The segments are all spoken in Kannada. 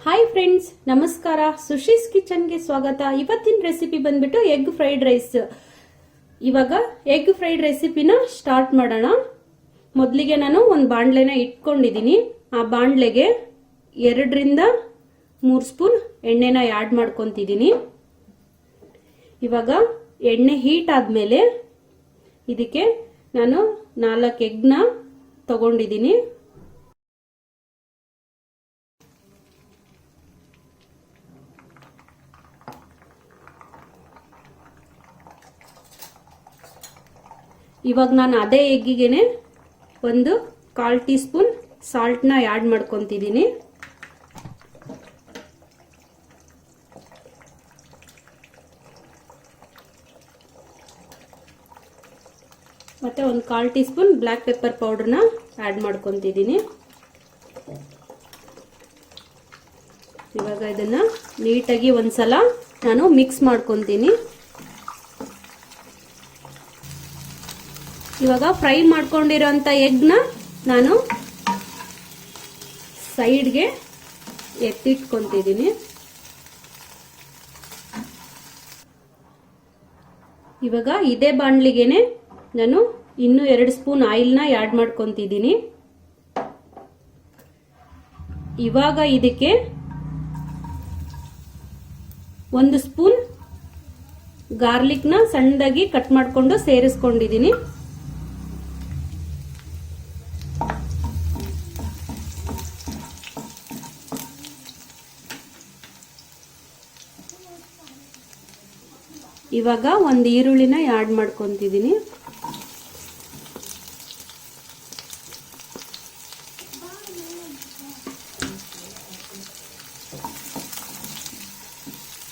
ಹಾಯ್ ಫ್ರೆಂಡ್ಸ್, ನಮಸ್ಕಾರ. ಸುಶೀಸ್ ಕಿಚನ್ಗೆ ಸ್ವಾಗತ. ಇವತ್ತಿನ ರೆಸಿಪಿ ಬಂದ್ಬಿಟ್ಟು ಎಗ್ ಫ್ರೈಡ್ ರೈಸ್. ಇವಾಗ ಎಗ್ ಫ್ರೈಡ್ ರೆಸಿಪಿನ ಸ್ಟಾರ್ಟ್ ಮಾಡೋಣ. ಮೊದಲಿಗೆ ನಾನು ಒಂದು ಬಾಣಲೆನ ಇಟ್ಕೊಂಡಿದ್ದೀನಿ. ಆ ಬಾಣಲೆಗೆ 2 ರಿಂದ 3 ಸ್ಪೂನ್ ಎಣ್ಣೆನ ಆಡ್ ಮಾಡ್ಕೊಂತಿದ್ದೀನಿ. ಇವಾಗ ಎಣ್ಣೆ ಹೀಟ್ ಆದ್ಮೇಲೆ ಇದಕ್ಕೆ ನಾನು 4 ಎಗ್ನ ತಗೊಂಡಿದ್ದೀನಿ. ಇವಾಗ ನಾನು ಅದೇ ಎಗ್ಗಿಗೆನೆ ಒಂದು 1/4 ಟೀ ಸ್ಪೂನ್ ಸಾಲ್ಟ್ನ ಆಡ್ ಮಾಡ್ಕೊಂತಿದ್ದೀನಿ. ಮತ್ತೆ ಒಂದು 1/4 ಟೀ ಸ್ಪೂನ್ ಬ್ಲ್ಯಾಕ್ ಪೆಪ್ಪರ್ ಪೌಡರ್ನ ಆಡ್ ಮಾಡ್ಕೊಂತಿದ್ದೀನಿ. ಇವಾಗ ಇದನ್ನ ನೀಟಾಗಿ ಒಂದ್ಸಲ ನಾನು ಮಿಕ್ಸ್ ಮಾಡ್ಕೊಂತೀನಿ. ಇವಾಗ ಫ್ರೈ ಮಾಡ್ಕೊಂಡಿರೋಂಥ ಎಗ್ನ ನಾನು ಸೈಡ್ಗೆ ಎತ್ತಿಟ್ಕೊಂತಿದ್ದೀನಿ. ಇವಾಗ ಇದೇ ಬಾಣಲಿಗೆನೆ ನಾನು ಇನ್ನೂ 2 ಸ್ಪೂನ್ ಆಯಿಲ್ನ ಆಡ್ ಮಾಡ್ಕೊಂತಿದ್ದೀನಿ. ಇವಾಗ ಇದಕ್ಕೆ 1 ಸ್ಪೂನ್ ಗಾರ್ಲಿಕ್ನ ಸಣ್ಣದಾಗಿ ಕಟ್ ಮಾಡ್ಕೊಂಡು ಸೇರಿಸ್ಕೊಂಡಿದ್ದೀನಿ. ಇವಾಗ ಒಂದು ಈರುಳ್ಳಿನ ಆಡ್ ಮಾಡ್ಕೊಂತಿದ್ದೀನಿ.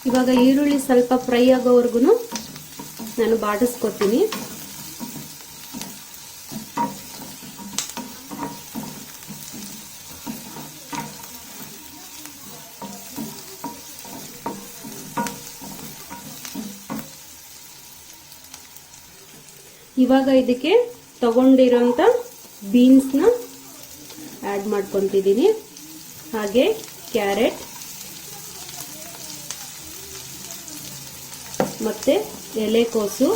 ಇವಾಗ ಈರುಳ್ಳಿ ಸ್ವಲ್ಪ ಫ್ರೈ ಆಗೋವರೆಗೂ ನಾನು ಬಾಡಿಸ್ಕೊತೀನಿ. ಇವಾಗ ಇದಕ್ಕೆ ತಗೊಂಡಿರೋಂಥ ಬೀನ್ಸ್ನ ಆಡ್ ಮಾಡ್ಕೊಂತಿದ್ದೀನಿ. ಹಾಗೆ ಕ್ಯಾರೆಟ್ ಮತ್ತೆ ಎಲೆಕೋಸು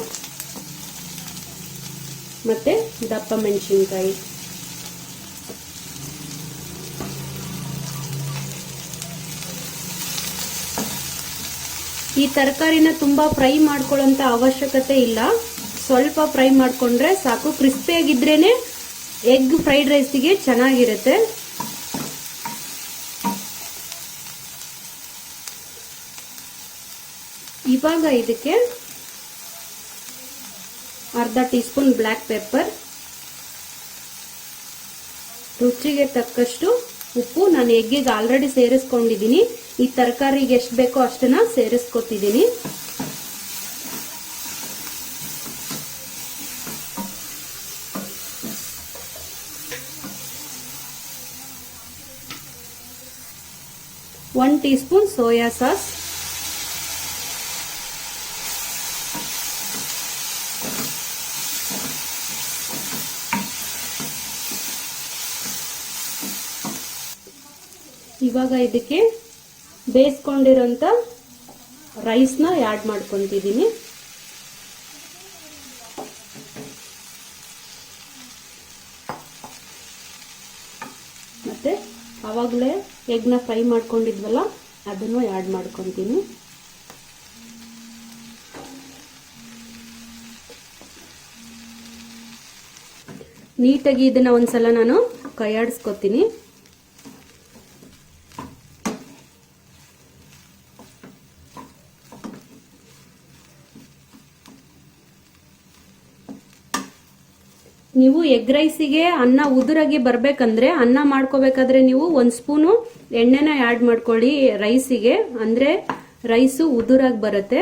ಮತ್ತೆ ದಪ್ಪ ಮೆಣಸಿನಕಾಯಿ. ಈ ತರಕಾರಿನ ತುಂಬಾ ಫ್ರೈ ಮಾಡ್ಕೊಳ್ಳೋಂತ ಅವಶ್ಯಕತೆ ಇಲ್ಲ. ಸ್ವಲ್ಪ ಫ್ರೈ ಮಾಡ್ಕೊಂಡ್ರೆ ಸಾಕು. ಕ್ರಿಸ್ಪಿಯಾಗಿದ್ರೇನೆ ಎಗ್ ಫ್ರೈಡ್ ರೈಸ್ಗೆ ಚೆನ್ನಾಗಿರುತ್ತೆ. ಇವಾಗ ಇದಕ್ಕೆ 1/2 ಟೀ ಸ್ಪೂನ್ ಬ್ಲ್ಯಾಕ್ ಪೆಪ್ಪರ್, ರುಚಿಗೆ ತಕ್ಕಷ್ಟು ಉಪ್ಪು. ನಾನು ಎಗ್ಗಿಗೆ ಆಲ್ರೆಡಿ ಸೇರಿಸ್ಕೊಂಡಿದ್ದೀನಿ. ಈ ತರಕಾರಿಗೆ ಎಷ್ಟು ಬೇಕೋ ಅಷ್ಟನ್ನ ಸೇರಿಸ್ಕೊತಿದ್ದೀನಿ. One teaspoon soya sauce, ಇವಾಗ ಇದಕ್ಕೆ ಬೇಯಿಸ್ಕೊಂಡಿರೋಂಥ ರೈಸ್ನ ಆಡ್ ಮಾಡ್ಕೊಂತಿದ್ದೀನಿ. ಮತ್ತೆ ಆವಾಗಲೇ ಎಗ್ನ ಫ್ರೈ ಮಾಡ್ಕೊಂಡಿದ್ವಲ್ಲ ಅದನ್ನು ಆಡ್ ಮಾಡ್ಕೊಂತೀನಿ. ನೀಟಾಗಿ ಇದನ್ನ ಒಂದ್ಸಲ ನಾನು ಕೈಯಾಡಿಸ್ಕೊತೀನಿ. ನೀವು ಎಗ್ ರೈಸಿಗೆ ಅನ್ನ ಉದುರಾಗಿ ಬರ್ಬೇಕಂದ್ರೆ, ಅನ್ನ ಮಾಡ್ಕೋಬೇಕಾದ್ರೆ ನೀವು 1 ಸ್ಪೂನು ಎಣ್ಣೆನ ಆಡ್ ಮಾಡ್ಕೊಳ್ಳಿ ರೈಸಿಗೆ. ಅಂದ್ರೆ ರೈಸು ಉದುರಾಗಿ ಬರುತ್ತೆ.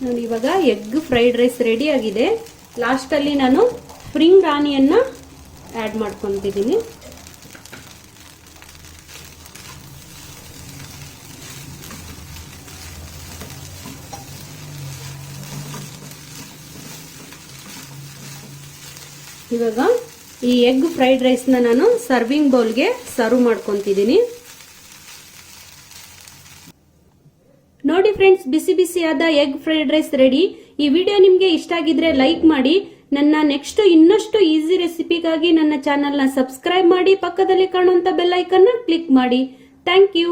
ನೋಡಿ, ಇವಾಗ ಎಗ್ ಫ್ರೈಡ್ ರೈಸ್ ರೆಡಿ ಆಗಿದೆ. ಲಾಸ್ಟ್ ಅಲ್ಲಿ ನಾನು ಸ್ಪ್ರಿಂಗ್ ಆನಿಯನ್ನ ಆಡ್ ಮಾಡ್ಕೊಂತಿದ್ದೀನಿ. ಇವಾಗ ಈ ಎಗ್ ಫ್ರೈಡ್ ರೈಸ್ನ ನಾನು ಸರ್ವಿಂಗ್ ಬೌಲ್ಗೆ ಸರ್ವ್ ಮಾಡ್ಕೊತಿದ್ದೀನಿ. ನೋಡಿ ಫ್ರೆಂಡ್ಸ್, ಬಿಸಿ ಬಿಸಿಯಾದ ಎಗ್ ಫ್ರೈಡ್ ರೈಸ್ ರೆಡಿ. ಈ ವಿಡಿಯೋ ನಿಮ್ಗೆ ಇಷ್ಟ ಆಗಿದ್ರೆ ಲೈಕ್ ಮಾಡಿ. ನನ್ನ ನೆಕ್ಸ್ಟ್ ಇನ್ನಷ್ಟು ಈಸಿ ರೆಸಿಪಿಗಾಗಿ ನನ್ನ ಚಾನೆಲ್ನ ಸಬ್ಸ್ಕ್ರೈಬ್ ಮಾಡಿ. ಪಕ್ಕದಲ್ಲಿ ಕಾಣುವಂತ ಬೆಲ್ ಐಕನ್ನ ಕ್ಲಿಕ್ ಮಾಡಿ. Thank you.